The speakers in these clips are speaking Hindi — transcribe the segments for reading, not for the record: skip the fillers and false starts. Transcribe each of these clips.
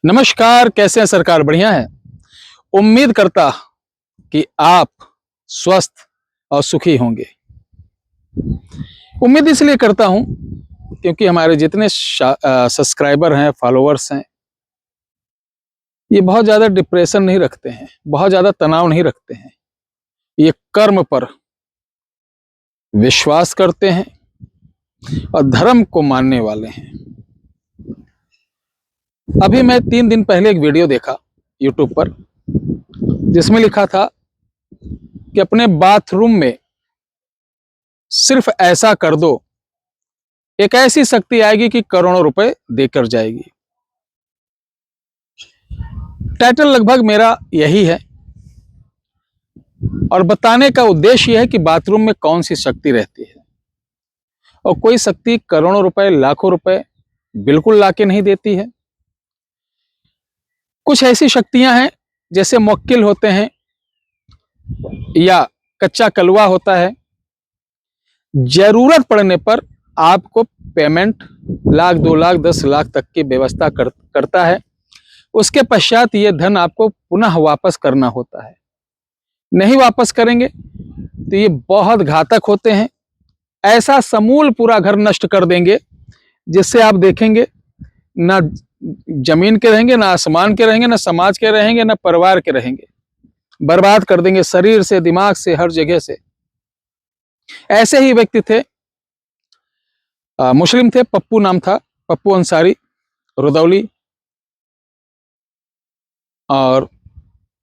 नमस्कार, कैसे हैं सरकार? बढ़िया है। उम्मीद करता कि आप स्वस्थ और सुखी होंगे। उम्मीद इसलिए करता हूं क्योंकि हमारे जितने सब्सक्राइबर हैं, फॉलोअर्स हैं, ये बहुत ज़्यादा डिप्रेशन नहीं रखते हैं, बहुत ज़्यादा तनाव नहीं रखते हैं। ये कर्म पर विश्वास करते हैं और धर्म को मानने वाले हैं। अभी मैं 3 दिन पहले एक वीडियो देखा यूट्यूब पर, जिसमें लिखा था कि अपने बाथरूम में सिर्फ ऐसा कर दो, एक ऐसी शक्ति आएगी कि करोड़ों रुपए देकर जाएगी। टाइटल लगभग मेरा यही है और बताने का उद्देश्य यह है कि बाथरूम में कौन सी शक्ति रहती है। और कोई शक्ति करोड़ों रुपए, लाखों रुपए बिल्कुल लाके नहीं देती है। कुछ ऐसी शक्तियां हैं जैसे मुवक्किल होते हैं या कच्चा कलवा होता है, जरूरत पड़ने पर आपको पेमेंट लाख, 2 लाख, 10 लाख तक की व्यवस्था करता है। उसके पश्चात ये धन आपको पुनः वापस करना होता है। नहीं वापस करेंगे तो ये बहुत घातक होते हैं। ऐसा समूल पूरा घर नष्ट कर देंगे जिससे आप देखेंगे ना जमीन के रहेंगे, ना आसमान के रहेंगे, ना समाज के रहेंगे, ना परिवार के रहेंगे। बर्बाद कर देंगे, शरीर से, दिमाग से, हर जगह से। ऐसे ही व्यक्ति थे, मुस्लिम थे, पप्पू नाम था, पप्पू अंसारी, रुदौली। और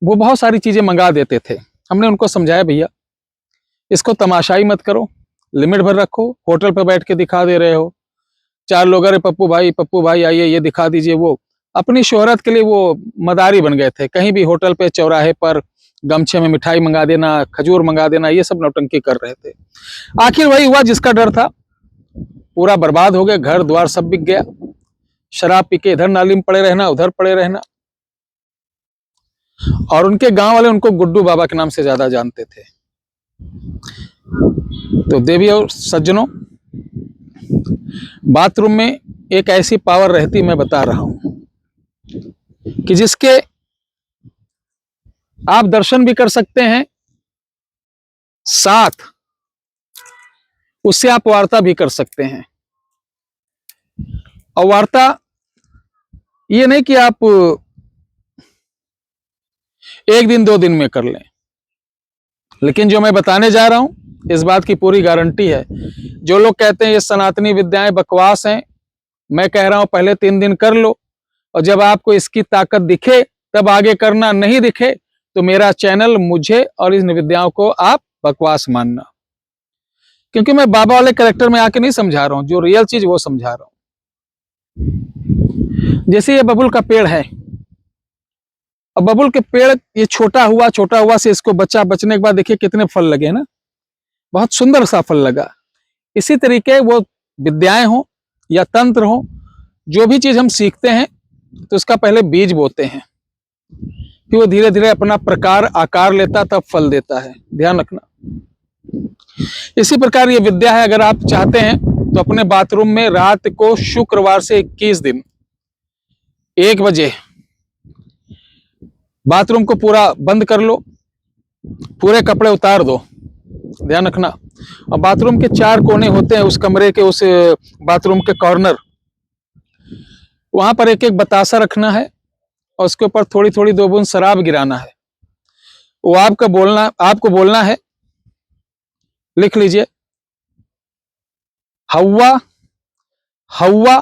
वो बहुत सारी चीजें मंगा देते थे। हमने उनको समझाया, भैया इसको तमाशाई मत करो, लिमिट भर रखो। होटल पर बैठ के दिखा दे रहे हो, 4 लोग, अरे पप्पू भाई आइए, ये दिखा दीजिए। वो अपनी शोहरत के लिए वो मदारी बन गए थे। कहीं भी होटल पे, चौराहे पर गमछे में मिठाई मंगा देना, खजूर मंगा देना, ये सब नौटंकी कर रहे थे। आखिर वही हुआ जिसका डर था, पूरा बर्बाद हो गया, घर द्वार सब बिक गया। शराब पी के इधर नाली में पड़े रहना, उधर पड़े रहना। और उनके गांव वाले उनको गुड्डू बाबा के नाम से ज्यादा जानते थे। तो देवी और सज्जनों, बाथरूम में एक ऐसी पावर रहती, मैं बता रहा हूं, कि जिसके आप दर्शन भी कर सकते हैं, साथ उससे आप वार्ता भी कर सकते हैं। और वार्ता ये नहीं कि आप 1 दिन 2 दिन में कर लें, लेकिन जो मैं बताने जा रहा हूं इस बात की पूरी गारंटी है। जो लोग कहते हैं ये सनातनी विद्याएं बकवास हैं, मैं कह रहा हूं पहले 3 दिन कर लो, और जब आपको इसकी ताकत दिखे तब आगे करना। नहीं दिखे तो मेरा चैनल, मुझे और इन विद्याओं को आप बकवास मानना। क्योंकि मैं बाबा वाले कैरेक्टर में आके नहीं समझा रहा हूं, जो रियल चीज वो समझा रहा हूं। जैसे ये बबुल का पेड़ है, और बबुल के पेड़ ये छोटा हुआ से इसको बचने के बाद देखिए कितने फल लगे ना, बहुत सुंदर सा फल लगा। इसी तरीके वो विद्याएं हो या तंत्र हो, जो भी चीज हम सीखते हैं तो उसका पहले बीज बोते हैं, फिर वो धीरे धीरे अपना प्रकार आकार लेता, तब फल देता है। ध्यान रखना। इसी प्रकार ये विद्या है। अगर आप चाहते हैं तो अपने बाथरूम में रात को शुक्रवार से 21 दिन 1 बजे बाथरूम को पूरा बंद कर लो, पूरे कपड़े उतार दो। ध्यान रखना। और बाथरूम के 4 कोने होते हैं, उस कमरे के, उस बाथरूम के कॉर्नर, वहां पर एक एक बतासा रखना है और उसके ऊपर थोड़ी थोड़ी 2 बूंद शराब गिराना है। वो आपको बोलना है, लिख लीजिए, हव्वा हव्वा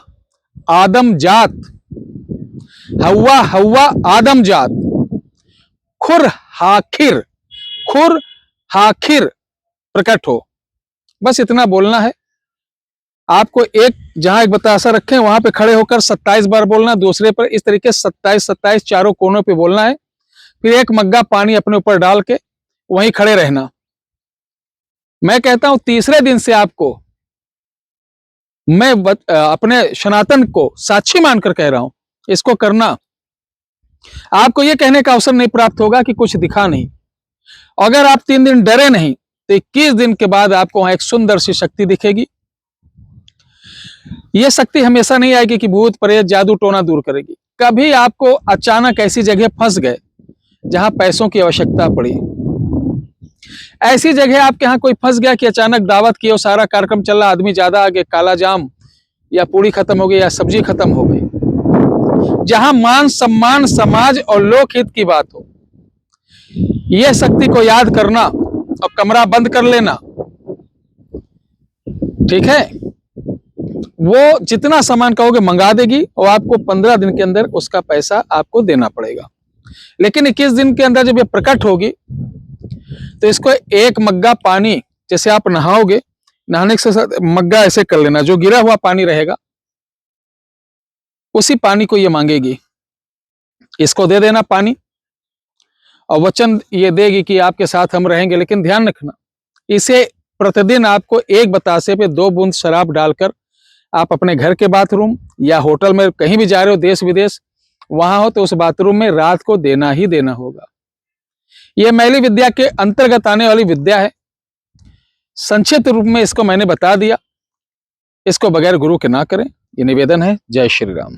आदम जात, हव्वा हव्वा आदम जात, खुर हाखिर प्रकट हो। बस इतना बोलना है आपको। जहां एक बतासा रखें वहां पे खड़े होकर 27 बार बोलना, दूसरे पर इस तरीके 27 चारों कोनों पे बोलना है। फिर एक मग्गा पानी अपने ऊपर डाल के वहीं खड़े रहना। मैं कहता हूं तीसरे दिन से आपको, मैं अपने सनातन को साक्षी मानकर कह रहा हूं, इसको करना। आपको यह कहने का अवसर नहीं प्राप्त होगा कि कुछ दिखा नहीं। अगर आप 3 दिन डरे नहीं तो 21 दिन के बाद आपको वहां एक सुंदर सी शक्ति दिखेगी। यह शक्ति हमेशा नहीं आएगी कि भूत प्रेत जादू टोना दूर करेगी। कभी आपको अचानक ऐसी जगह फंस गए जहां पैसों की आवश्यकता पड़ी, ऐसी जगह आपके यहाँ कोई फंस गया कि अचानक दावत की और सारा कार्यक्रम चल रहा, आदमी ज्यादा आ गए, काला जाम या पूरी खत्म हो गई या सब्जी खत्म हो गई, जहां मान सम्मान समाज और लोकहित की बात हो, यह शक्ति को याद करना और कमरा बंद कर लेना, ठीक है। वो जितना सामान कहोगे मंगा देगी और आपको 15 दिन के अंदर उसका पैसा आपको देना पड़ेगा। लेकिन 21 दिन के अंदर जब ये प्रकट होगी तो इसको एक मग्गा पानी, जैसे आप नहाओगे, नहाने के साथ मग्गा ऐसे कर लेना, जो गिरा हुआ पानी रहेगा उसी पानी को ये मांगेगी, इसको दे देना पानी, और वचन ये देगी कि आपके साथ हम रहेंगे। लेकिन ध्यान रखना, इसे प्रतिदिन आपको एक बतासे पे 2 बूंद शराब डालकर आप अपने घर के बाथरूम या होटल में कहीं भी जा रहे हो, देश विदेश वहां हो, तो उस बाथरूम में रात को देना ही देना होगा। यह मैली विद्या के अंतर्गत आने वाली विद्या है। संक्षिप्त रूप में इसको मैंने बता दिया, इसको बगैर गुरु के ना करें, ये निवेदन है। जय श्री राम।